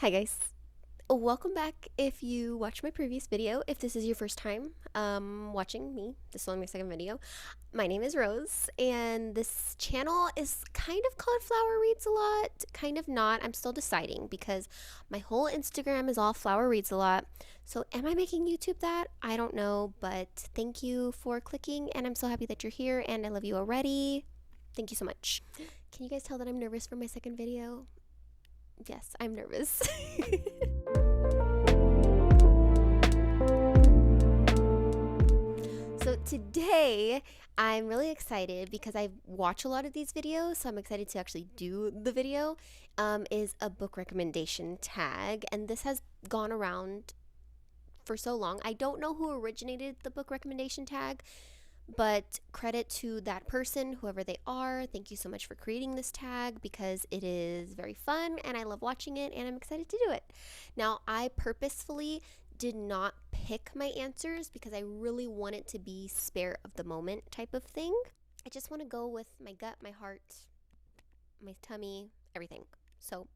Hi guys. Welcome back if you watched my previous video. If this is your first time watching me, this is only my second video. My name is Rose and this channel is kind of called Flower Reads a Lot, kind of not. I'm still deciding because my whole Instagram is all Flower Reads a Lot. So am I making YouTube that? I don't know, but thank you for clicking and I'm so happy that you're here and I love you already. Thank you so much. Can you guys tell that I'm nervous for my second video? Yes, I'm nervous. So today I'm really excited because I watch a lot of these videos, so I'm excited to actually do the video. Is a book recommendation tag, and this has gone around for so long. I don't know who originated the book recommendation tag, but credit to that person, whoever they are. Thank you so much for creating this tag because it is very fun and I love watching it and I'm excited to do it. Now, I purposefully did not pick my answers because I really want it to be spare of the moment type of thing. I just want to go with my gut, my heart, my tummy, everything. So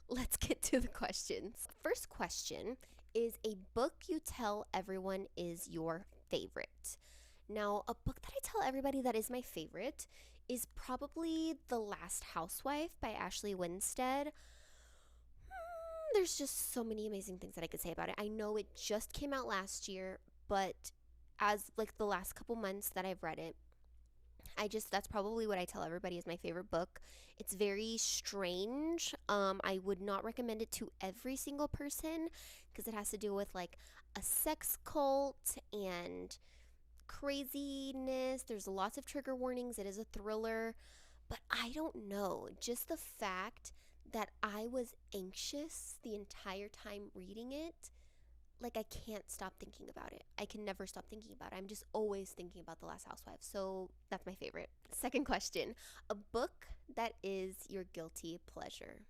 let's get to the questions. First question is a book you tell everyone is your favorite. Now, a book that I tell everybody that is my favorite is probably The Last Housewife by Ashley Winstead. There's just so many amazing things that I could say about it. I know it just came out last year, but as like the last couple months that I've read it, that's probably what I tell everybody is my favorite book. It's very strange. I would not recommend it to every single person because it has to do with like a sex cult and craziness. There's lots of trigger warnings. It is a thriller, but I don't know. Just the fact that I was anxious the entire time reading it, like I can't stop thinking about it. I can never stop thinking about it. I'm just always thinking about The Last Housewife. So that's my favorite. Second question, a book that is your guilty pleasure.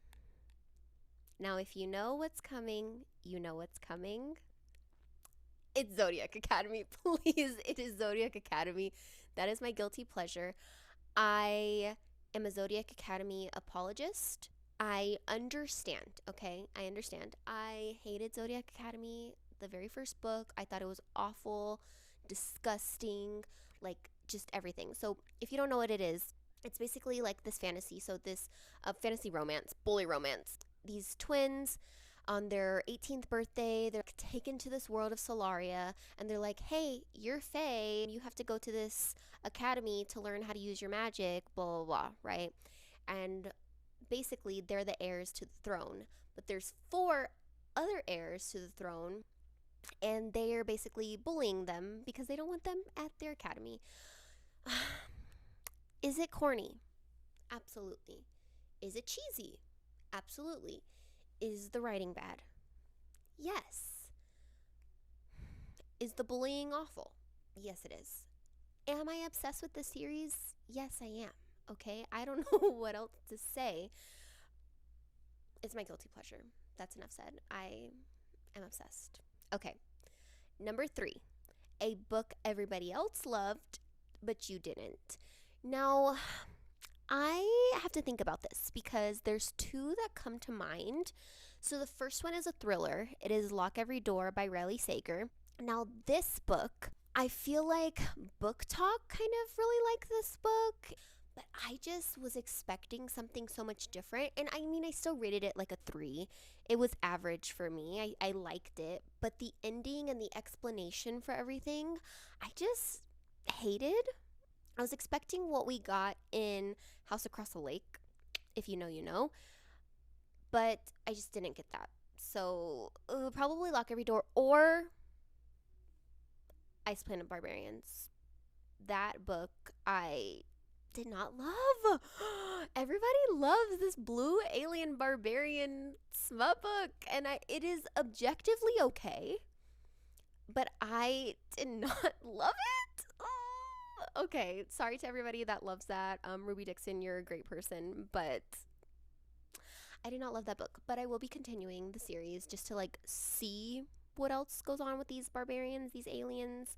Now, if you know what's coming, you know what's coming. It's Zodiac Academy, please. It is Zodiac Academy. That is my guilty pleasure. I am a Zodiac Academy apologist. I understand, okay? I understand. I hated Zodiac Academy, the very first book. I thought it was awful, disgusting, like just everything. So, if you don't know what it is, it's basically like this fantasy. So, this fantasy romance, bully romance. These twins on their 18th birthday, they're taken to this world of Solaria, and they're like, hey, you're Fae, you have to go to this academy to learn how to use your magic, blah, blah, blah, right? And basically, they're the heirs to the throne, but there's 4 other heirs to the throne, and they are basically bullying them because they don't want them at their academy. Is it corny? Absolutely. Is it cheesy? Absolutely. Is the writing bad? Yes. Is the bullying awful? Yes, it is. Am I obsessed with the series? Yes, I am. Okay? I don't know what else to say. It's my guilty pleasure. That's enough said. I am obsessed. Okay. Number 3, a book everybody else loved, but you didn't. Now, I have to think about this because there's 2 that come to mind. So the first one is a thriller. It is Lock Every Door by Riley Sager. Now, this book, I feel like Book Talk kind of really liked this book, but I just was expecting something so much different. And I mean, I still rated it like a 3. It was average for me. I liked it, but the ending and the explanation for everything, I just hated. I was expecting what we got in House Across the Lake, if you know, you know, but I just didn't get that. So probably Lock Every Door or Ice Planet Barbarians. That book I did not love. Everybody loves this blue alien barbarian smut book, and it is objectively okay, but I did not love it. Oh, okay, sorry to everybody that loves that. Ruby Dixon, you're a great person, but I did not love that book. But I will be continuing the series just to like see what else goes on with these barbarians, these aliens.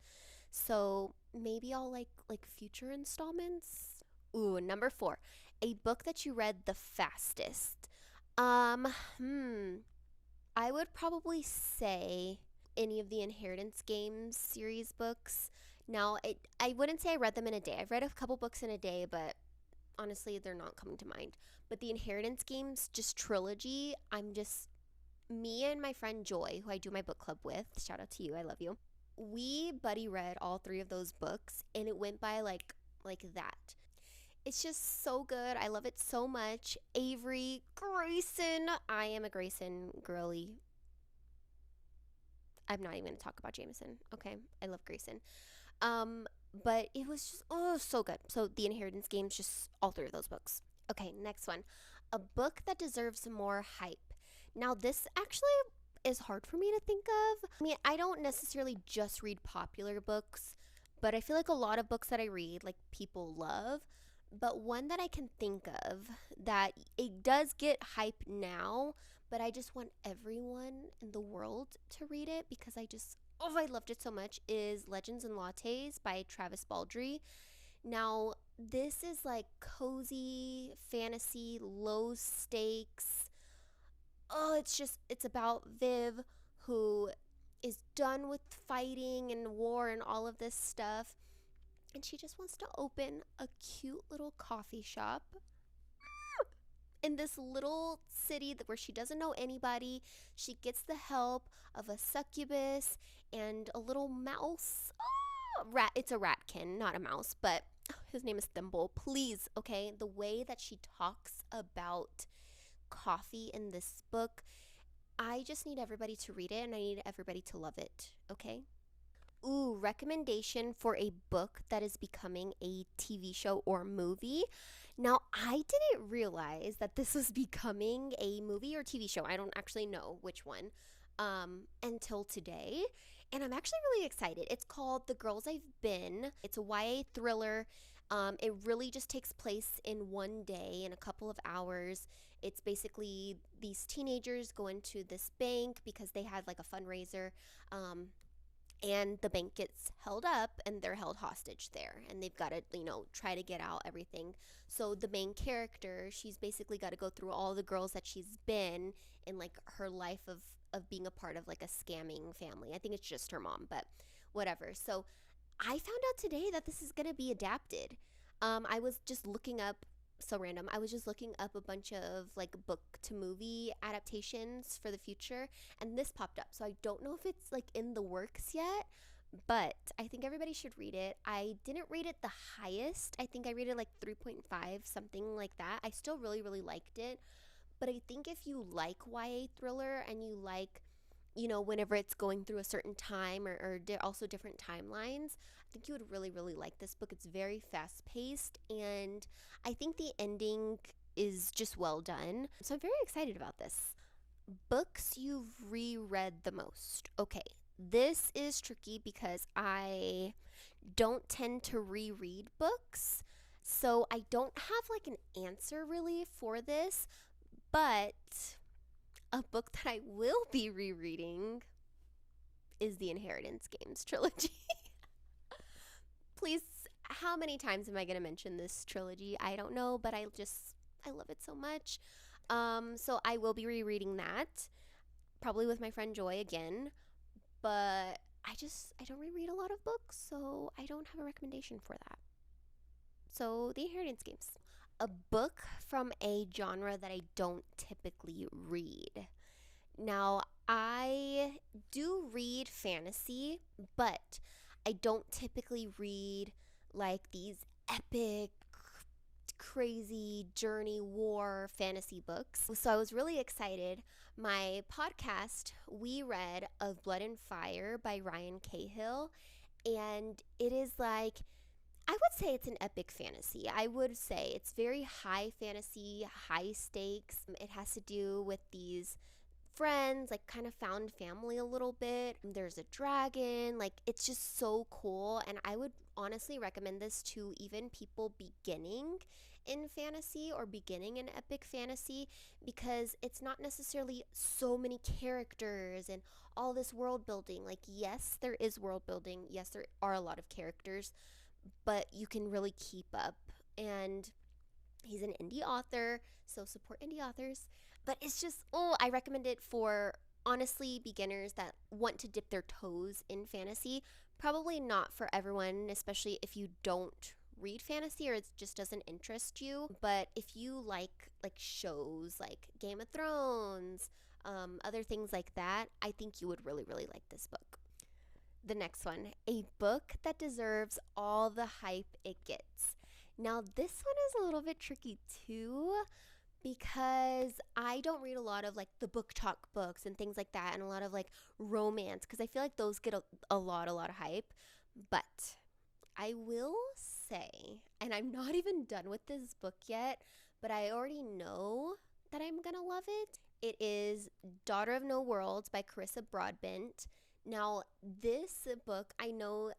So maybe I'll like future installments. Ooh, number 4, a book that you read the fastest. Um, hmm. I would probably say any of the Inheritance Games series books. Now, I wouldn't say I read them in a day. I've read a couple books in a day, but honestly, they're not coming to mind. But the Inheritance Games, just trilogy, me and my friend Joy, who I do my book club with, shout out to you, I love you. We buddy read all three of those books, and it went by like that. It's just so good. I love it so much. Avery, Grayson. I am a Grayson girly. I'm not even going to talk about Jameson. Okay. I love Grayson. Um, but it was just, oh, so good. So, The Inheritance Games, just all three of those books. Okay, next one. A book that deserves more hype. Now, this actually is hard for me to think of. I mean, I don't necessarily just read popular books, but I feel like a lot of books that I read, like, people love. But one that I can think of that it does get hype now, but I just want everyone in the world to read it because I loved it so much is Legends and Lattes by Travis Baldree. Now, this is like cozy fantasy, low stakes. Oh, it's about Viv who is done with fighting and war and all of this stuff. And she just wants to open a cute little coffee shop in this little city where she doesn't know anybody. She gets the help of a succubus and a little mouse. Oh, rat. It's a ratkin, not a mouse, but his name is Thimble. Please, okay? The way that she talks about coffee in this book, I just need everybody to read it and I need everybody to love it, okay? Ooh, recommendation for a book that is becoming a TV show or movie. Now, I didn't realize that this was becoming a movie or TV show. I don't actually know which one until today. And I'm actually really excited. It's called The Girls I've Been. It's a YA thriller. It really just takes place in one day, in a couple of hours. It's basically these teenagers go into this bank because they had like a fundraiser. And the bank gets held up and they're held hostage there and they've got to try to get out everything. So the main character, she's basically got to go through all the girls that she's been in, like her life of being a part of like a scamming family. I think it's just her mom, but whatever. So I found out today that this is going to be adapted. I was just looking up, so random. I was just looking up a bunch of like book to movie adaptations for the future, and this popped up. So I don't know if it's like in the works yet, but I think everybody should read it. I didn't rate it the highest. I think I rated like 3.5, something like that. I still really, really liked it. But I think if you like YA thriller and you like, whenever it's going through a certain time or also different timelines, I think you would really, really like this book. It's very fast paced, and I think the ending is just well done. So I'm very excited about this. Books you've reread the most. Okay, this is tricky because I don't tend to reread books. So I don't have like an answer really for this, but a book that I will be rereading is the Inheritance Games trilogy. Please, how many times am I going to mention this trilogy? I don't know, but I love it so much. So I will be rereading that, probably with my friend Joy again. But I don't reread a lot of books, so I don't have a recommendation for that. So the Inheritance Games. A book from a genre that I don't typically read. Now, I do read fantasy, but I don't typically read like these epic, crazy journey war fantasy books. So I was really excited. My podcast, we read Of Blood and Fire by Ryan Cahill, and it is like, I would say it's an epic fantasy. I would say it's very high fantasy, high stakes. It has to do with these friends, like kind of found family a little bit. There's a dragon, like it's just so cool. And I would honestly recommend this to even people beginning in fantasy or beginning in epic fantasy because it's not necessarily so many characters and all this world building. Like, yes, there is world building. Yes, there are a lot of characters, but you can really keep up. And he's an indie author, so support indie authors. But it's just, I recommend it for honestly, beginners that want to dip their toes in fantasy, probably not for everyone, especially if you don't read fantasy or it just doesn't interest you. But if you like shows like Game of Thrones, other things like that, I think you would really, really like this book. The next one, a book that deserves all the hype it gets. Now, this one is a little bit tricky too because I don't read a lot of like the book talk books and things like that, and a lot of like romance, because I feel like those get a lot of hype. But I will say, and I'm not even done with this book yet, but I already know that I'm gonna love it. It is Daughter of No Worlds by Carissa Broadbent. Now, this book, I know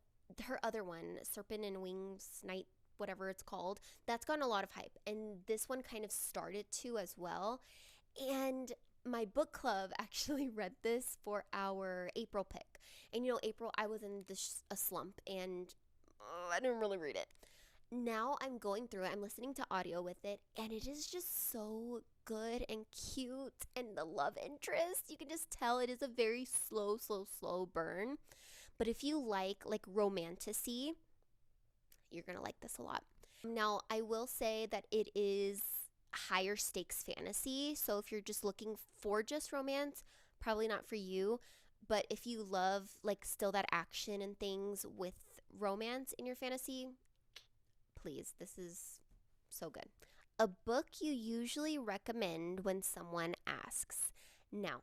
her other one, Serpent and Wings Night, whatever it's called, that's gotten a lot of hype. And this one kind of started to as well. And my book club actually read this for our April pick. And April, I was in a slump and I didn't really read it. Now I'm going through it, I'm listening to audio with it, and it is just so good and cute. And the love interest, you can just tell it is a very slow burn. But if you like romanticy, you're gonna like this a lot. Now, I will say that it is higher stakes fantasy. So if you're just looking for just romance, probably not for you. But if you love still that action and things with romance in your fantasy, please, this is so good. A book you usually recommend when someone asks. Now,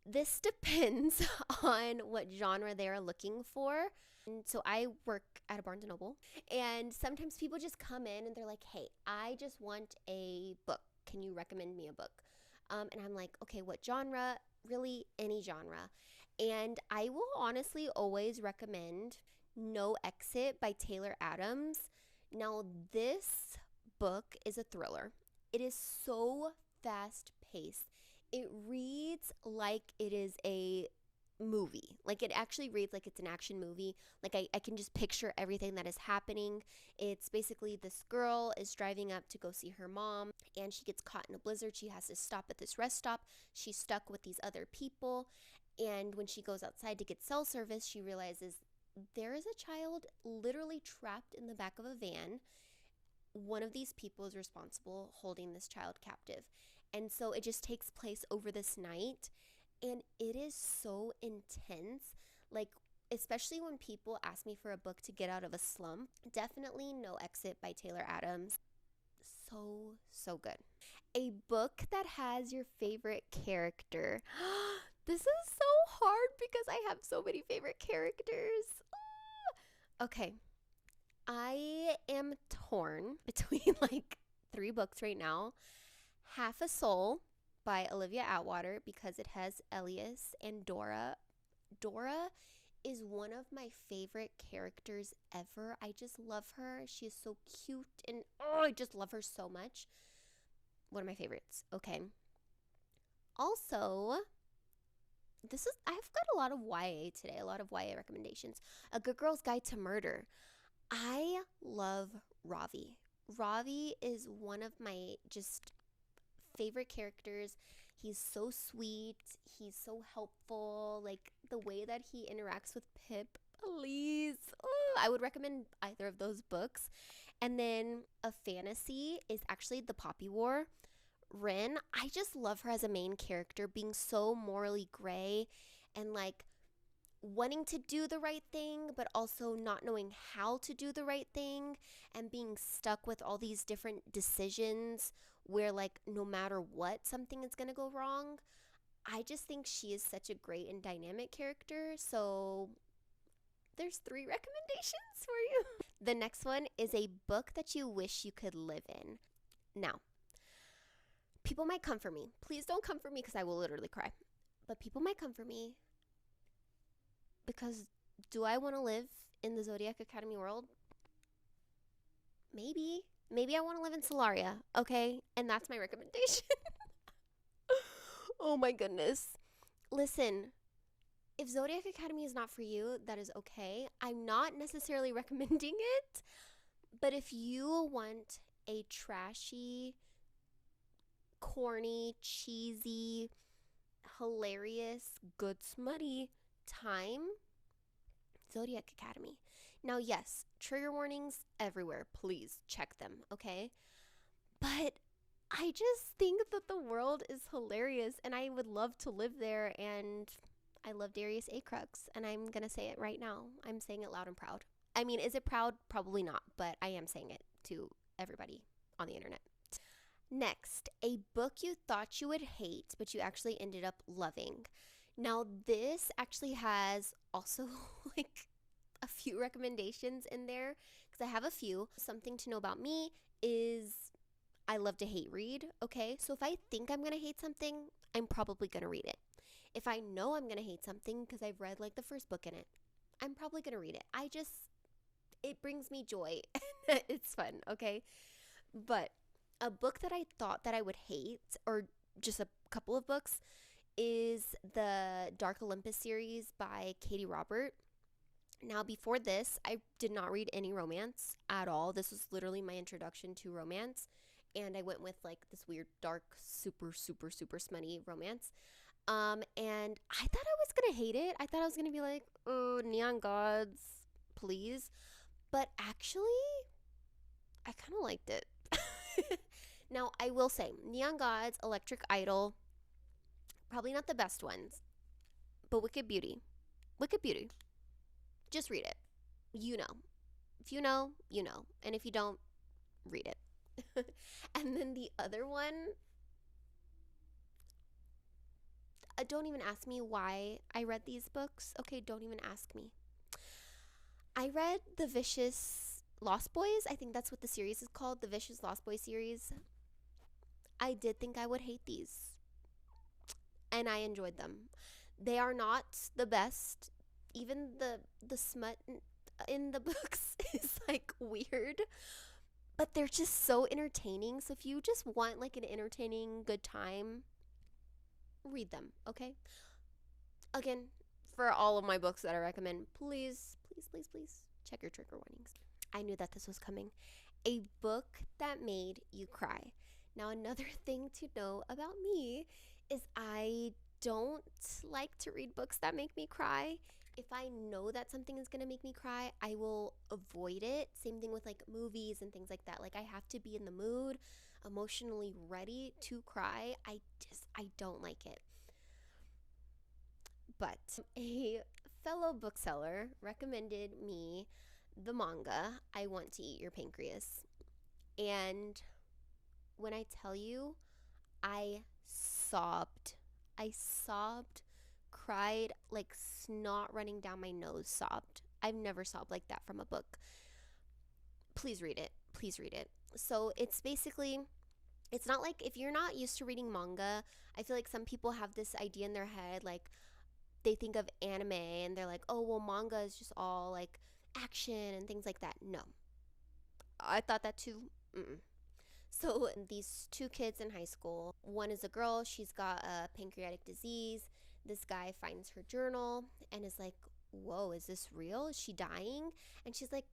this depends on what genre they're looking for. And so I work at a Barnes & Noble, and sometimes people just come in and they're like, hey, I just want a book. Can you recommend me a book? And I'm like, okay, what genre? Really, any genre. And I will honestly always recommend No Exit by Taylor Adams. Now, this book is a thriller. It is so fast paced. It reads like it is a movie. It actually reads like it's an action movie. I can just picture everything that is happening. It's basically this girl is driving up to go see her mom, and she gets caught in a blizzard. She has to stop at this rest stop. She's stuck with these other people, and when she goes outside to get cell service, she realizes there is a child literally trapped in the back of a van. One of these people is responsible holding this child captive. And so it just takes place over this night. And it is so intense. Especially when people ask me for a book to get out of a slump, definitely No Exit by Taylor Adams. So good. A book that has your favorite character. This is so hard because I have so many favorite characters. Okay. I am torn between 3 books right now. Half a Soul by Olivia Atwater, because it has Elias and Dora. Dora is one of my favorite characters ever. I just love her. She is so cute, and I just love her so much. One of my favorites. Okay. Also, I've got a lot of YA today, a lot of YA recommendations. A Good Girl's Guide to Murder. I love Ravi. Ravi is one of my just favorite characters. He's so sweet. He's so helpful. The way that he interacts with Pip, please. Oh, I would recommend either of those books. And then a fantasy is actually The Poppy War. Rin, I just love her as a main character, being so morally gray and wanting to do the right thing, but also not knowing how to do the right thing, and being stuck with all these different decisions where no matter what, something is going to go wrong. I just think she is such a great and dynamic character. So there's 3 recommendations for you. The next one is a book that you wish you could live in. Now, people might come for me. Please don't come for me because I will literally cry. But people might come for me because do I want to live in the Zodiac Academy world? Maybe. Maybe I want to live in Solaria, okay? And that's my recommendation. Oh my goodness. Listen, if Zodiac Academy is not for you, that is okay. I'm not necessarily recommending it, but if you want a trashy, corny, cheesy, hilarious, good, smutty time, Zodiac Academy. Now, yes, trigger warnings everywhere. Please check them, okay? But I just think that the world is hilarious and I would love to live there. And I love Darius A. Crux. And I'm going to say it right now. I'm saying it loud and proud. I mean, is it proud? Probably not. But I am saying it to everybody on the internet. Next, a book you thought you would hate, but you actually ended up loving. Now, this actually has also like a few recommendations in there because I have a few. Something to know about me is I love to hate read, okay? So if I think I'm going to hate something, I'm probably going to read it. If I know I'm going to hate something because I've read like the first book in it, I'm probably going to read it. It brings me joy. It's fun, okay? But a book that I thought that I would hate, or just a couple of books, is the Dark Olympus series by Katie Robert. Now, before this, I did not read any romance at all. This was literally my introduction to romance. And I went with like this weird, dark, super, super, super smutty romance. And I thought I was going to hate it. I thought I was going to be like, oh, Neon Gods, please. But actually, I kind of liked it. Now, I will say, Neon Gods, Electric Idol, probably not the best ones, but Wicked Beauty. Wicked Beauty. Just read it. You know. If you know, you know. And if you don't, read it. And then the other one, don't even ask me why I read these books. Okay, don't even ask me. I read The Vicious Lost Boys. I think that's what the series is called, the Vicious Lost Boys series. I did think I would hate these, and I enjoyed them. They are not the best. Even the smut in the books is like weird, but they're just so entertaining. So if you just want like an entertaining good time, read them, okay? Again, for all of my books that I recommend, please, please, please, please check your trigger warnings. I knew that this was coming. A book that made you cry. Now, another thing to know about me is I don't like to read books that make me cry. If I know that something is going to make me cry, I will avoid it. Same thing with like movies and things like that. Like I have to be in the mood, emotionally ready to cry. I don't like it. But a fellow bookseller recommended me the manga, I Want to Eat Your Pancreas. And when I tell you, I sobbed. I sobbed, cried, like snot running down my nose, sobbed. I've never sobbed like that from a book. Please read it. Please read it. So it's basically, it's not like if you're not used to reading manga, I feel like some people have this idea in their head, like they think of anime and they're like, oh, well, manga is just all like action and things like that. No. I thought that too. Mm-mm. So these two kids in high school, one is a girl, she's got a pancreatic disease. This guy finds her journal and is like, whoa, is this real? Is she dying? And she's like,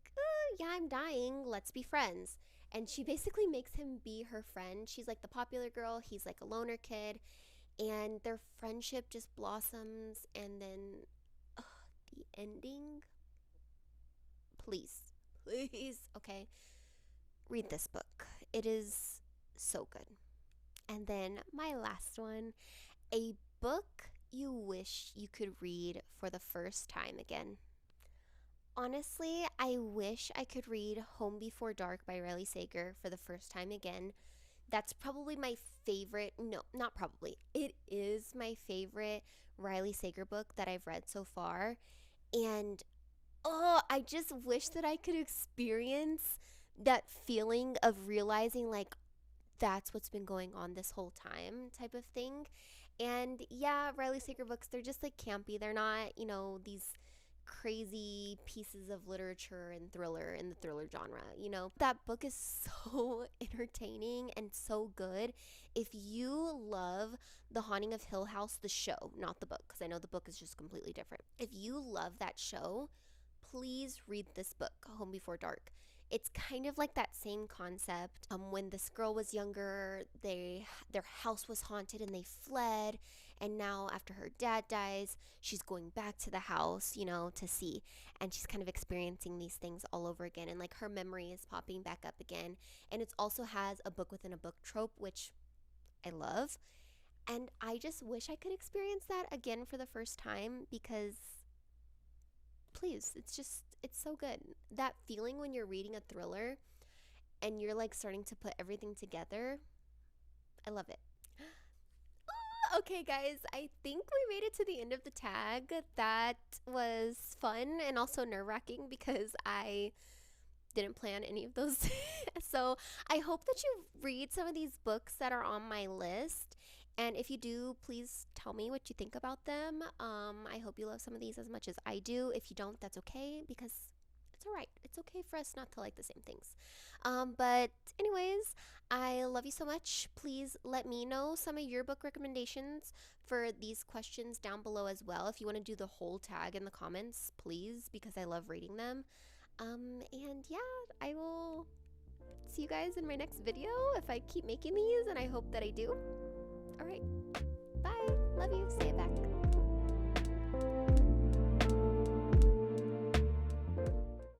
yeah, I'm dying. Let's be friends. And she basically makes him be her friend. She's like the popular girl. He's like a loner kid. And their friendship just blossoms. And then the ending, please, please, okay, read this book. It is so good. And then my last one, a book you wish you could read for the first time again. Honestly, I wish I could read Home Before Dark by Riley Sager for the first time again. That's probably my favorite, no, not probably. It is my favorite Riley Sager book that I've read so far. And oh, I just wish that I could experience that feeling of realizing like that's what's been going on this whole time type of thing. And yeah, Riley Sager books, they're just like campy. They're not, these crazy pieces of literature and thriller in the thriller genre. That book is so entertaining and so good. If you love The Haunting of Hill House, the show, not the book, because I know the book is just completely different. If you love that show, please read this book, Home Before Dark. It's kind of like that same concept. When this girl was younger, their house was haunted and they fled. And now, after her dad dies, she's going back to the house, to see. And she's kind of experiencing these things all over again. And like her memory is popping back up again. And it also has a book within a book trope, which I love. And I just wish I could experience that again for the first time because, please, it's so good. That feeling when you're reading a thriller and you're like starting to put everything together, I love it. Okay, guys, I think we made it to the end of the tag. That was fun and also nerve wracking because I didn't plan any of those. So I hope that you read some of these books that are on my list. And if you do, please tell me what you think about them. I hope you love some of these as much as I do. If you don't, that's okay because it's all right. It's okay for us not to like the same things. But, anyways, I love you so much. Please let me know some of your book recommendations for these questions down below as well. If you want to do the whole tag in the comments, please, because I love reading them. And yeah, I will see you guys in my next video if I keep making these, and I hope that I do. All right, bye. Love you.